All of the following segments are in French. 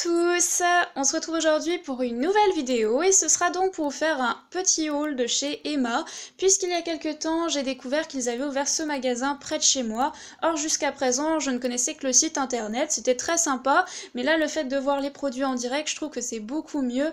tous! On se retrouve aujourd'hui pour une nouvelle vidéo et ce sera donc pour vous faire un petit haul de chez Emma puisqu'il y a quelques temps j'ai découvert qu'ils avaient ouvert ce magasin près de chez moi. Or jusqu'à présent je ne connaissais que le site internet, c'était très sympa mais là le fait de voir les produits en direct je trouve que c'est beaucoup mieux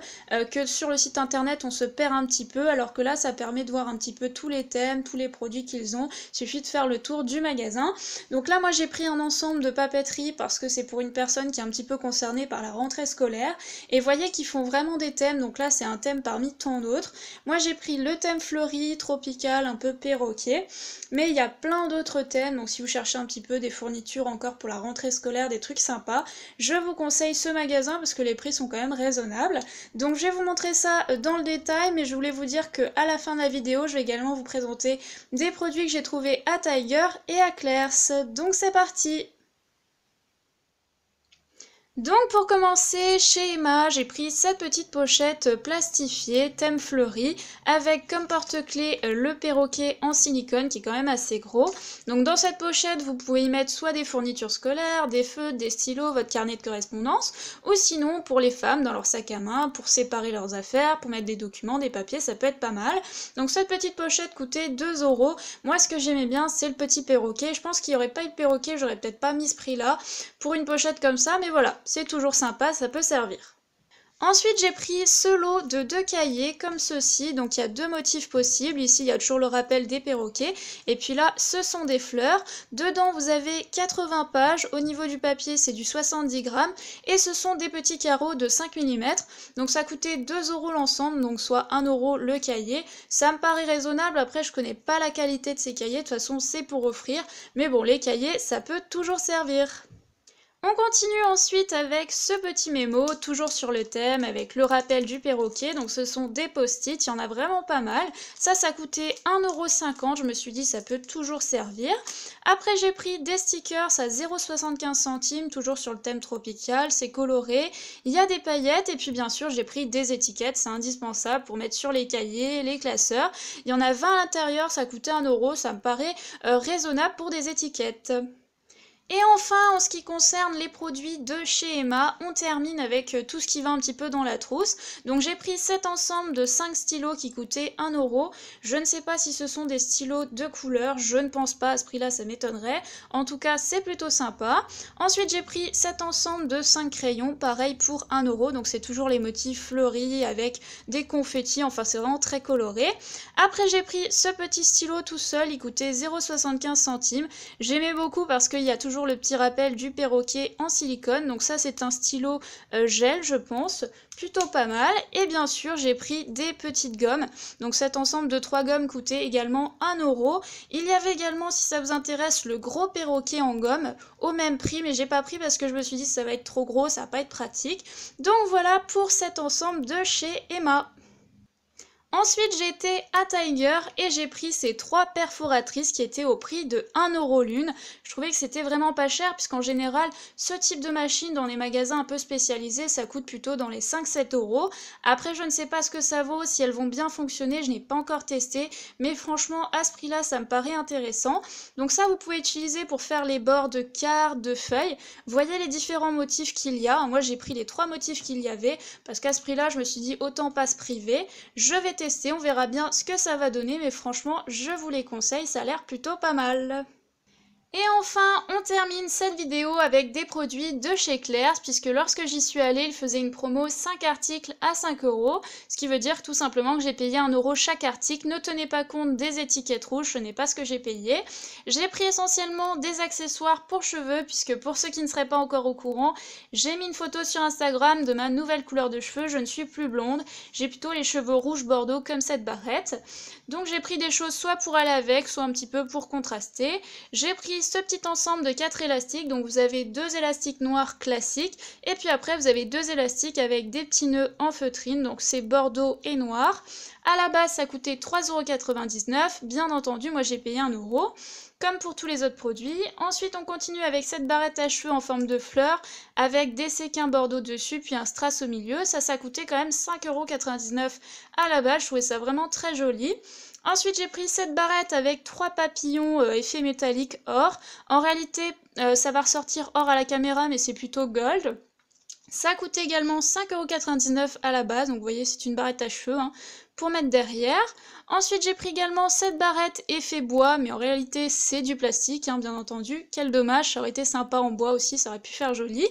que sur le site internet on se perd un petit peu alors que là ça permet de voir un petit peu tous les thèmes, tous les produits qu'ils ont, il suffit de faire le tour du magasin. Donc là moi j'ai pris un ensemble de papeterie parce que c'est pour une personne qui est un petit peu concernée par la rentrée scolaire et voyez qu'ils font vraiment des thèmes, donc là c'est un thème parmi tant d'autres. Moi j'ai pris le thème fleuri, tropical, un peu perroquet, mais il y a plein d'autres thèmes, donc si vous cherchez un petit peu des fournitures encore pour la rentrée scolaire, des trucs sympas, je vous conseille ce magasin parce que les prix sont quand même raisonnables. Donc je vais vous montrer ça dans le détail, mais je voulais vous dire que à la fin de la vidéo je vais également vous présenter des produits que j'ai trouvés à Tiger et à Claire's. Donc c'est parti! Donc pour commencer, chez Emma, j'ai pris cette petite pochette plastifiée, thème fleuri, avec comme porte-clés le perroquet en silicone qui est quand même assez gros. Donc dans cette pochette, vous pouvez y mettre soit des fournitures scolaires, des feutres, des stylos, votre carnet de correspondance, ou sinon pour les femmes dans leur sac à main, pour séparer leurs affaires, pour mettre des documents, des papiers, ça peut être pas mal. Donc cette petite pochette coûtait 2 €. Moi ce que j'aimais bien c'est le petit perroquet, je pense qu'il n'y aurait pas eu de perroquet, j'aurais peut-être pas mis ce prix là pour une pochette comme ça, mais voilà. C'est toujours sympa, ça peut servir. Ensuite, j'ai pris ce lot de 2 cahiers comme ceci, donc il y a 2 motifs possibles. Ici, il y a toujours le rappel des perroquets, et puis là, ce sont des fleurs. Dedans, vous avez 80 pages. Au niveau du papier, c'est du 70 grammes, et ce sont des petits carreaux de 5 mm. Donc ça coûtait 2 € l'ensemble, donc soit 1 € le cahier. Ça me paraît raisonnable. Après, je connais pas la qualité de ces cahiers. De toute façon, c'est pour offrir, mais bon, les cahiers, ça peut toujours servir. On continue ensuite avec ce petit mémo, toujours sur le thème, avec le rappel du perroquet. Donc ce sont des post-it, il y en a vraiment pas mal. Ça coûtait 1,50 €, je me suis dit ça peut toujours servir. Après j'ai pris des stickers à 0,75 centimes, toujours sur le thème tropical, c'est coloré. Il y a des paillettes et puis bien sûr j'ai pris des étiquettes, c'est indispensable pour mettre sur les cahiers, les classeurs. Il y en a 20 à l'intérieur, ça coûtait 1 €, ça me paraît raisonnable pour des étiquettes. Et enfin, en ce qui concerne les produits de chez Emma, on termine avec tout ce qui va un petit peu dans la trousse. Donc j'ai pris cet ensemble de 5 stylos qui coûtaient 1 €. Je ne sais pas si ce sont des stylos de couleur, je ne pense pas, à ce prix-là ça m'étonnerait. En tout cas, c'est plutôt sympa. Ensuite, j'ai pris cet ensemble de 5 crayons, pareil pour 1 €. Donc c'est toujours les motifs fleuris avec des confettis, enfin c'est vraiment très coloré. Après, j'ai pris ce petit stylo tout seul, il coûtait 0,75 centimes. J'aimais beaucoup parce qu'il y a toujours le petit rappel du perroquet en silicone, donc ça c'est un stylo gel je pense, plutôt pas mal. Et bien sûr j'ai pris des petites gommes, donc cet ensemble de 3 gommes coûtait également 1 €. Il y avait également, si ça vous intéresse, le gros perroquet en gomme au même prix, mais j'ai pas pris parce que je me suis dit ça va être trop gros, ça va pas être pratique. Donc voilà pour cet ensemble de chez Emma. Ensuite, j'ai été à Tiger et j'ai pris ces 3 perforatrices qui étaient au prix de 1 € l'une. Je trouvais que c'était vraiment pas cher puisqu'en général, ce type de machine dans les magasins un peu spécialisés, ça coûte plutôt dans les 5-7 €. Après, je ne sais pas ce que ça vaut, si elles vont bien fonctionner, je n'ai pas encore testé, mais franchement, à ce prix-là, ça me paraît intéressant. Donc ça, vous pouvez utiliser pour faire les bords de cartes, de feuilles. Voyez les différents motifs qu'il y a. Moi, j'ai pris les 3 motifs qu'il y avait parce qu'à ce prix-là, je me suis dit autant pas se priver. Je vais tester, on verra bien ce que ça va donner, mais franchement, je vous les conseille, ça a l'air plutôt pas mal. Et enfin, on termine cette vidéo avec des produits de chez Claire's, puisque lorsque j'y suis allée, ils faisaient une promo 5 articles à 5 €, ce qui veut dire tout simplement que j'ai payé 1 € chaque article. Ne tenez pas compte des étiquettes rouges, ce n'est pas ce que j'ai payé. J'ai pris essentiellement des accessoires pour cheveux, puisque pour ceux qui ne seraient pas encore au courant, j'ai mis une photo sur Instagram de ma nouvelle couleur de cheveux, je ne suis plus blonde, j'ai plutôt les cheveux rouge bordeaux comme cette barrette. Donc j'ai pris des choses soit pour aller avec, soit un petit peu pour contraster. J'ai pris ce petit ensemble de 4 élastiques, donc vous avez 2 élastiques noirs classiques, et puis après vous avez 2 élastiques avec des petits nœuds en feutrine, donc c'est bordeaux et noir. À la base ça coûtait 3,99 €, bien entendu moi j'ai payé 1 €. Comme pour tous les autres produits. Ensuite, on continue avec cette barrette à cheveux en forme de fleurs, avec des séquins bordeaux dessus, puis un strass au milieu. Ça coûtait quand même 5,99 € à la base. Je trouvais ça vraiment très joli. Ensuite, j'ai pris cette barrette avec 3 papillons effet métallique or. En réalité, ça va ressortir or à la caméra, mais c'est plutôt gold. Ça coûtait également 5,99 € à la base, donc vous voyez c'est une barrette à cheveux hein, pour mettre derrière. Ensuite j'ai pris également cette barrette effet bois, mais en réalité c'est du plastique hein, bien entendu. Quel dommage, ça aurait été sympa en bois aussi, ça aurait pu faire joli.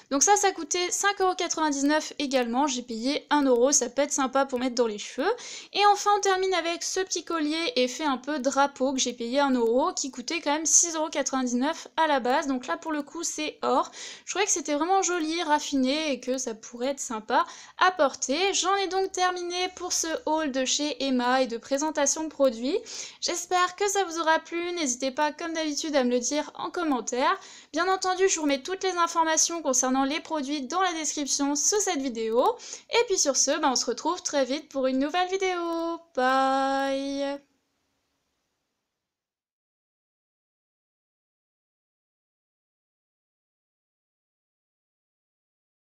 Donc ça coûtait 5,99 € également, j'ai payé 1 €, ça peut être sympa pour mettre dans les cheveux. Et enfin on termine avec ce petit collier effet un peu drapeau que j'ai payé 1 € qui coûtait quand même 6,99 € à la base. Donc là pour le coup c'est or. Je trouvais que c'était vraiment joli, raffiné et que ça pourrait être sympa à porter. J'en ai donc terminé pour ce haul de chez Emma et de présentation de produits. J'espère que ça vous aura plu, n'hésitez pas comme d'habitude à me le dire en commentaire. Bien entendu, je vous remets toutes les informations concernant les produits dans la description sous cette vidéo. Et puis sur ce, on se retrouve très vite pour une nouvelle vidéo. Bye!